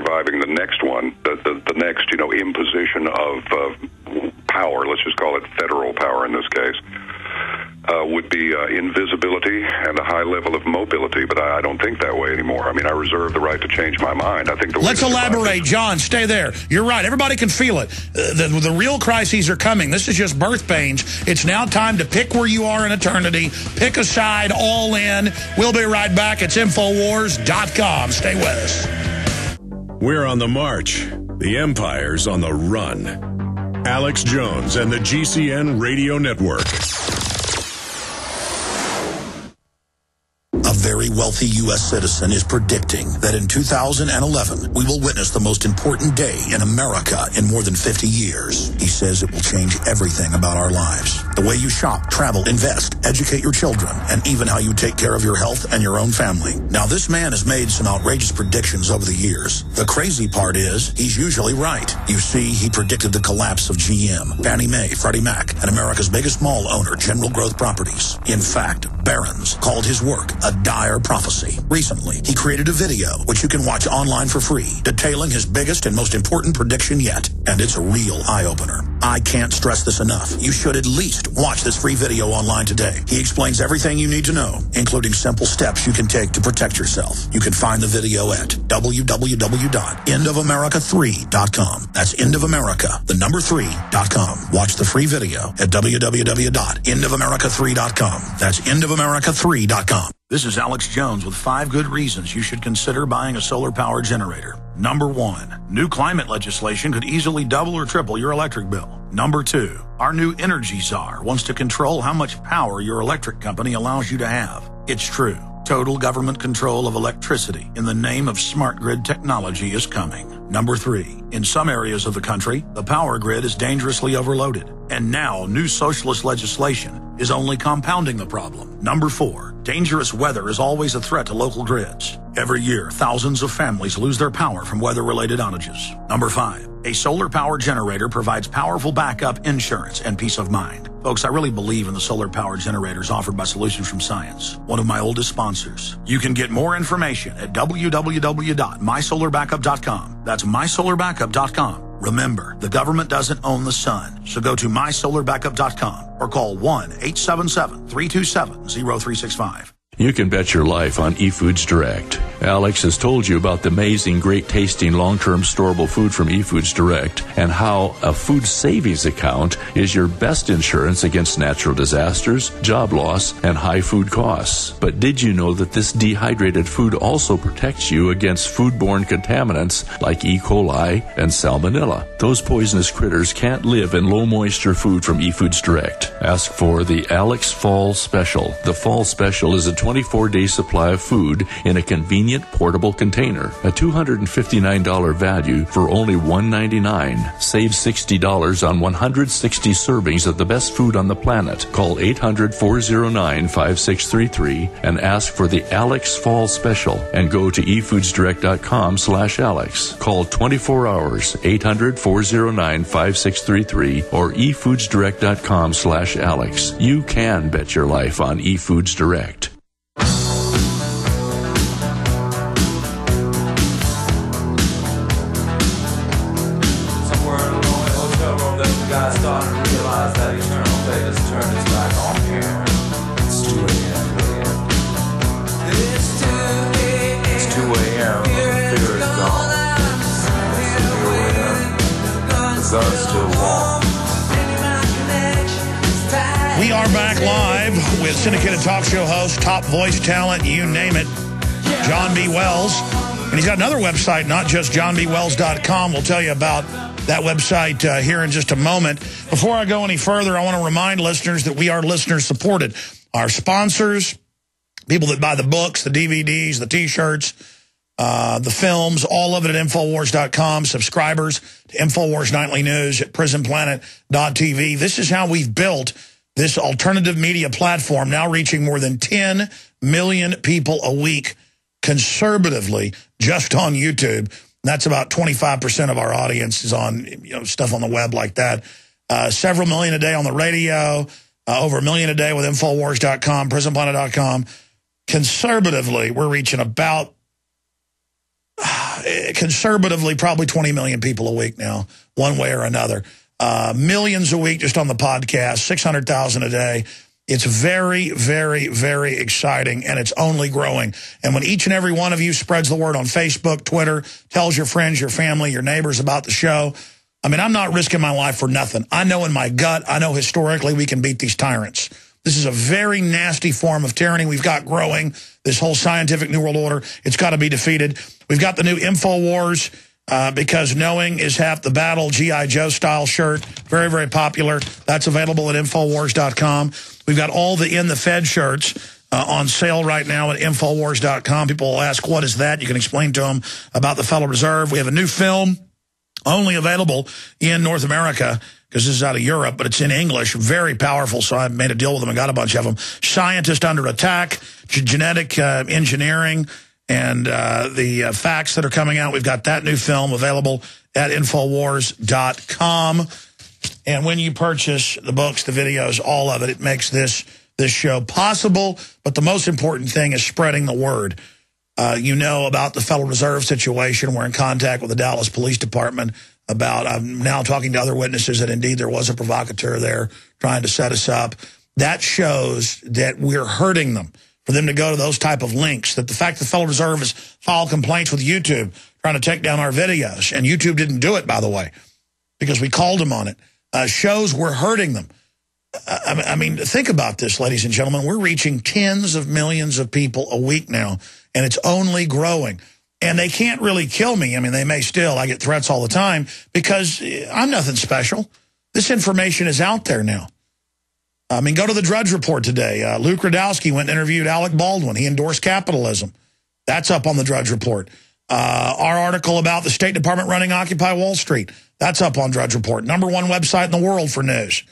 surviving the next one, the next, imposition of power, let's just call it federal power in this case, would be invisibility and a high level of mobility, but I don't think that way anymore. I mean, I reserve the right to change my mind. I think the Let's elaborate, John. Stay there. You're right. Everybody can feel it. The real crises are coming. This is just birth pains. It's now time to pick where you are in eternity. Pick a side, all in. We'll be right back. It's Infowars.com. Stay with us. We're on the march. The empire's on the run. Alex Jones and the GCN Radio Network. A very wealthy U.S. citizen is predicting that in 2011, we will witness the most important day in America in more than 50 years. He says it will change everything about our lives. The way you shop, travel, invest, educate your children, and even how you take care of your health and your own family. Now, this man has made some outrageous predictions over the years. The crazy part is, he's usually right. You see, he predicted the collapse of GM, Fannie Mae, Freddie Mac, and America's biggest mall owner, General Growth Properties. In fact, Barron's called his work a dire prophecy. Recently, he created a video, which you can watch online for free, detailing his biggest and most important prediction yet. And it's a real eye-opener. I can't stress this enough. You should at least watch this free video online today. He explains everything you need to know, including simple steps you can take to protect yourself. You can find the video at www.endofamerica3.com. That's endofamerica, the number 3.com. Watch the free video at www.endofamerica3.com. That's endofamerica3.com. This is Alex Jones with 5 good reasons you should consider buying a solar power generator. Number 1, new climate legislation could easily double or triple your electric bill. Number 2, our new energy czar wants to control how much power your electric company allows you to have. It's true. Total government control of electricity in the name of smart grid technology is coming. Number 3, in some areas of the country, the power grid is dangerously overloaded. And now, new socialist legislation is only compounding the problem. Number 4, dangerous weather is always a threat to local grids. Every year, thousands of families lose their power from weather-related outages. Number 5, a solar power generator provides powerful backup insurance and peace of mind. Folks, I really believe in the solar power generators offered by Solutions from Science, one of my oldest sponsors. You can get more information at www.mysolarbackup.com. That's mysolarbackup.com. Remember, the government doesn't own the sun, so go to mysolarbackup.com or call 1-877-327-0365. You can bet your life on eFoods Direct. Alex has told you about the amazing, great-tasting, long-term storable food from eFoods Direct and how a food savings account is your best insurance against natural disasters, job loss, and high food costs. But did you know that this dehydrated food also protects you against foodborne contaminants like E. coli and salmonella? Those poisonous critters can't live in low-moisture food from eFoods Direct. Ask for the Alex Fall Special. The Fall Special is a 24-day supply of food in a convenient portable container. A $259 value for only $199. Save $60 on 160 servings of the best food on the planet. Call 800-409-5633 and ask for the Alex Fall Special and go to efoodsdirect.com/Alex. Call 24 hours, 800-409-5633 or efoodsdirect.com/Alex. You can bet your life on eFoods Direct. We are back live with syndicated talk show host, top voice talent, you name it, John B. Wells. And he's got another website, not just johnbwells.com. We'll tell you about that website here in just a moment. Before I go any further, I want to remind listeners that we are listener-supported. Our sponsors, people that buy the books, the DVDs, the T-shirts, the films, all of it at Infowars.com. Subscribers to Infowars Nightly News at PrisonPlanet.tv. This is how we've built this alternative media platform, now reaching more than 10 million people a week conservatively just on YouTube. That's about 25% of our audience is on stuff on the web like that. Several million a day on the radio, over a million a day with Infowars.com, PrisonPlanet.com. Conservatively, we're reaching about conservatively probably 20 million people a week now, one way or another. Millions a week just on the podcast, 600,000 a day. It's very, very, very exciting, and it's only growing. And when each and every one of you spreads the word on Facebook, Twitter, tells your friends, your family, your neighbors about the show, I mean, I'm not risking my life for nothing. I know in my gut, I know historically we can beat these tyrants. This is a very nasty form of tyranny we've got growing, this whole scientific New World Order. It's got to be defeated. We've got the new InfoWars, because knowing is half the battle, G.I. Joe style shirt. Very, very popular. That's available at Infowars.com. We've got all the In the Fed shirts on sale right now at Infowars.com. People will ask, what is that? You can explain to them about the Federal Reserve. We have a new film only available in North America because this is out of Europe, but it's in English. Very powerful, so I made a deal with them and got a bunch of them. Scientist Under Attack, genetic engineering, and the facts that are coming out. We've got that new film available at Infowars.com. And when you purchase the books, the videos, all of it, it makes this show possible. But the most important thing is spreading the word. You know about the Federal Reserve situation. We're in contact with the Dallas Police Department about, I'm now talking to other witnesses that indeed there was a provocateur there trying to set us up. That shows that we're hurting them. For them to go to those type of links, that the fact the Federal Reserve has filed complaints with YouTube trying to take down our videos, and YouTube didn't do it, by the way, because we called them on it, shows we're hurting them. I mean, think about this, ladies and gentlemen. We're reaching tens of millions of people a week now, and it's only growing. And they can't really kill me. I mean, they may still. I get threats all the time because I'm nothing special. This information is out there now. I mean, go to the Drudge Report today. Luke Radowski went and interviewed Alec Baldwin. He endorsed capitalism. That's up on the Drudge Report. Our article about the State Department running Occupy Wall Street, that's up on Drudge Report. #1 website in the world for news.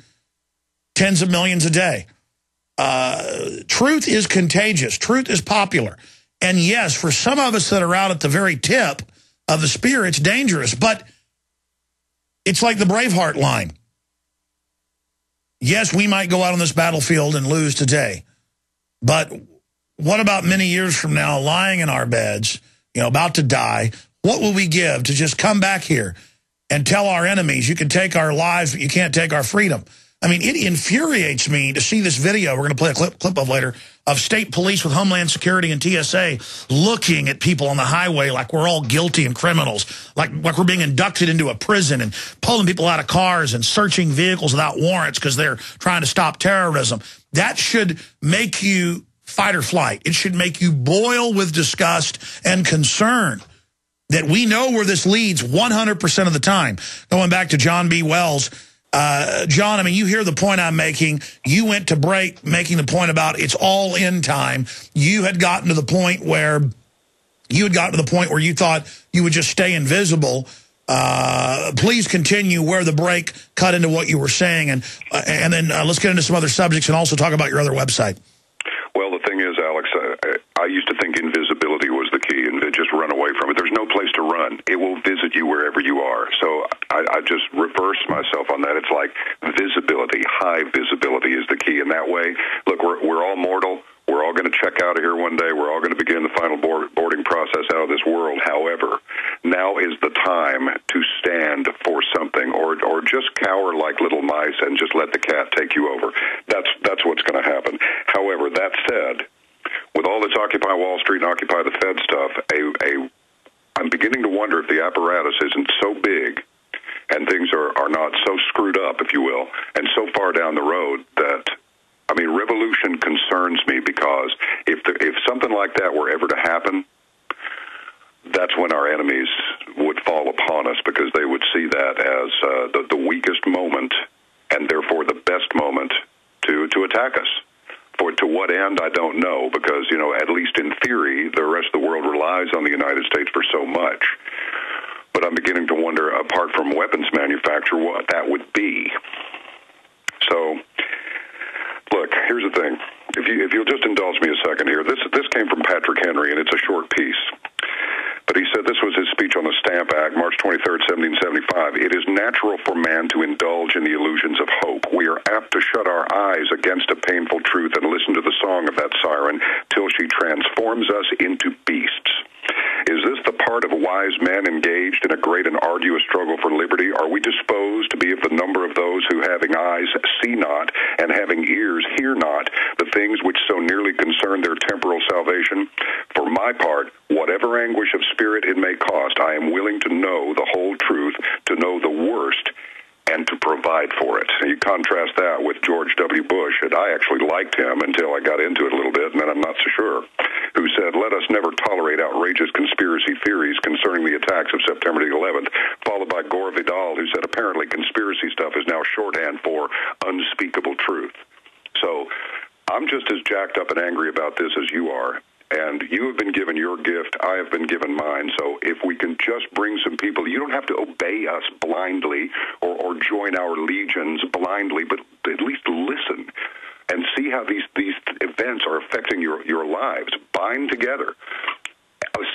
Tens of millions a day. Truth is contagious. Truth is popular. And yes, for some of us that are out at the very tip of the spear, it's dangerous. But it's like the Braveheart line. Yes, we might go out on this battlefield and lose today. But what about many years from now, lying in our beds, you know, about to die? What will we give to just come back here and tell our enemies, you can take our lives, but you can't take our freedom? I mean, it infuriates me to see this video we're going to play a clip of later of state police with Homeland Security and TSA looking at people on the highway like we're all guilty and criminals, like we're being inducted into a prison and pulling people out of cars and searching vehicles without warrants because they're trying to stop terrorism. That should make you fight or flight. It should make you boil with disgust and concern that we know where this leads 100% of the time. Going back to John B. Wells, John, I mean, you hear the point I'm making. You went to break making the point about it's all in time. You had gotten to the point where you thought you would just stay invisible. Please continue where the break cut into what you were saying. And then let's get into some other subjects and also talk about your other website. Well, the thing is, Alex, I used to think invisibility was the key and just run away from it. There's no place to run. It will visit you wherever you are. So I just reversed myself on that. It's like visibility, high visibility is the key. And that way, look, we're all mortal. We're all going to check out of here one day. We're all going to begin the final boarding process out of this world. However, now is the time to stand for something or just cower like little mice and just let the cat take you over. That's what's going to happen. However, that said, with all this Occupy Wall Street and Occupy the Fed stuff, I'm beginning to wonder if the apparatus isn't so big and things are not so screwed up, if you will, and so far down the road that, I mean, revolution concerns me because if something like that were ever to happen, that's when our enemies would fall upon us because they would see that as the weakest moment and therefore the best moment to attack us. To what end, I don't know, because, you know, at least in theory, the rest of the world relies on the United States for so much. But I'm beginning to wonder, apart from weapons manufacture, what that would be. So, look, here's the thing. If you'll just indulge me a second here, this came from Patrick Henry, and it's a short piece. But he said this was his speech on the Stamp Act, March 23rd, 1775. It is natural for man to indulge in the illusions of hope. We are apt to shut our eyes against a painful truth and listen to the song of that siren till she transforms us into beasts. Is this the part part of wise men engaged in a great and arduous struggle for liberty? Are we disposed to be of the number of those who, having eyes, see not, and having ears, hear not, the things which so nearly concern their temporal salvation? For my part, whatever anguish of spirit it may cost, I am willing to know the whole truth, to know the worst, and to provide for it. You contrast that with George W. Bush, and I actually liked him until I got into it a little bit, and then I'm not so sure, who said, let us never tolerate outrageous conspiracy theories concerning the attacks of September the 11th, followed by Gore Vidal, who said apparently conspiracy stuff is now shorthand for unspeakable truth. So I'm just as jacked up and angry about this as you are. And you have been given your gift. I have been given mine. So if we can just bring some people, you don't have to obey us blindly or join our legions blindly, but at least listen and see how these events are affecting your lives. Bind together.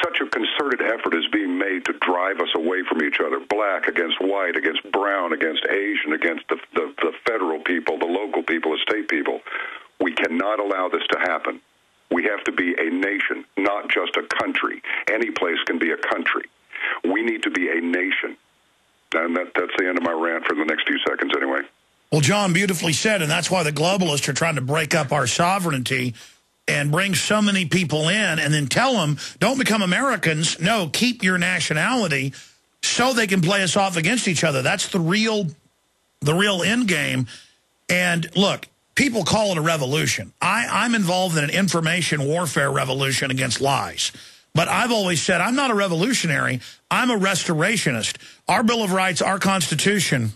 Such a concerted effort is being made to drive us away from each other, black against white, against brown, against Asian, against the federal people, the local people, the state people. We cannot allow this to happen. We have to be a nation, not just a country. Any place can be a country. We need to be a nation. And that's the end of my rant for the next few seconds anyway. Well, John, beautifully said, and that's why the globalists are trying to break up our sovereignty and bring so many people in and then tell them, don't become Americans. No, keep your nationality so they can play us off against each other. That's the real end game. And look, people call it a revolution. I'm involved in an information warfare revolution against lies. But I've always said I'm not a revolutionary. I'm a restorationist. Our Bill of Rights, our Constitution,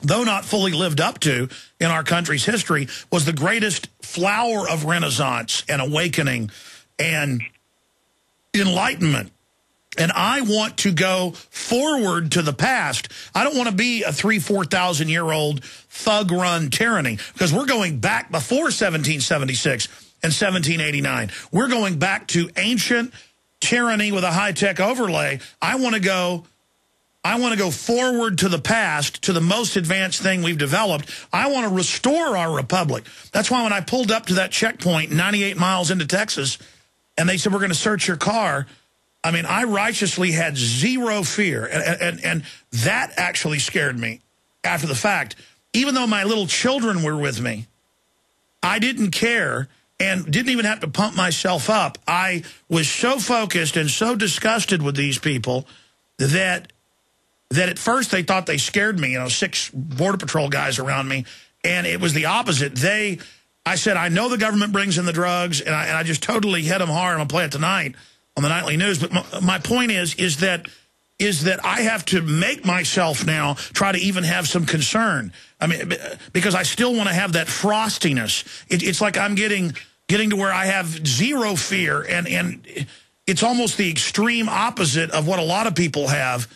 though not fully lived up to in our country's history, was the greatest flower of Renaissance and awakening and enlightenment. And I want to go forward to the past. I don't want to be a 4,000-year-old thug-run tyranny, because we're going back before 1776 and 1789. We're going back to ancient tyranny with a high-tech overlay. I want to go forward to the past, to the most advanced thing we've developed. I want to restore our republic. That's why when I pulled up to that checkpoint 98 miles into Texas, and they said, we're going to search your car, I mean, I righteously had zero fear, and that actually scared me after the fact. Even though my little children were with me, I didn't care and didn't even have to pump myself up. I was so focused and so disgusted with these people that at first they thought they scared me, 6 Border Patrol guys around me, and it was the opposite. I said, I know the government brings in the drugs, and I just totally hit them hard. I'm going to play it tonight on the nightly news. But my point is that I have to make myself now try to even have some concern. I mean, because I still want to have that frostiness. It's like I'm getting to where I have zero fear, and it's almost the extreme opposite of what a lot of people have.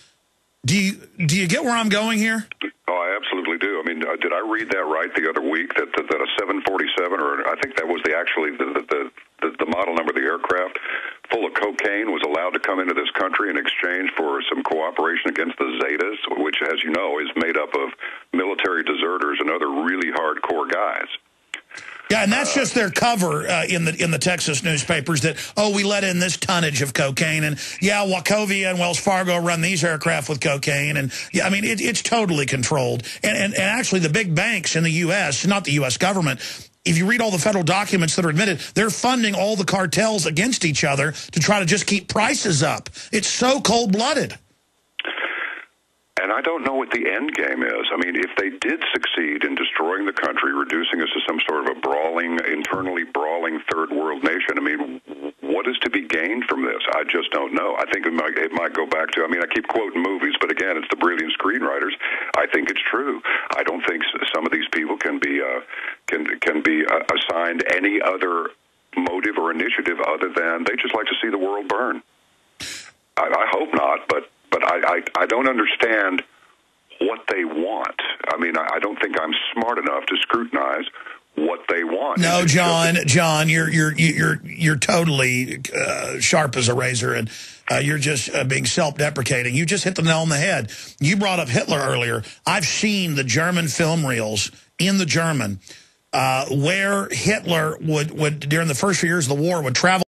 Do you get where I'm going here? Oh, I absolutely do. I mean, did I read that right the other week that a 747, or I think that was the model number of the aircraft, full of cocaine was allowed to come into this country in exchange for some cooperation against the Zetas, which, as you know, is made up of military deserters and other really hardcore guys. Yeah, and that's just their cover in the Texas newspapers that, we let in this tonnage of cocaine. And, yeah, Wachovia and Wells Fargo run these aircraft with cocaine. And, yeah, I mean, it's totally controlled. And actually the big banks in the U.S., not the U.S. government, if you read all the federal documents that are admitted, they're funding all the cartels against each other to try to just keep prices up. It's so cold-blooded. And I don't know what the end game is. I mean, if they did succeed in destroying the country, reducing us to some sort of a internally brawling third world nation, I mean, what is to be gained from this? I just don't know. I think it might go back to, I mean, I keep quoting movies, but again, it's the brilliant screenwriters. I think it's true. I don't think some of these people can be assigned any other motive or initiative other than they just like to see the world burn. I hope not, but I don't understand what they want. I mean, I don't think I'm smart enough to scrutinize what they want. No, John, you're totally sharp as a razor, and you're just being self-deprecating. You just hit the nail on the head. You brought up Hitler earlier. I've seen the German film reels in the German where Hitler would during the first few years of the war would travel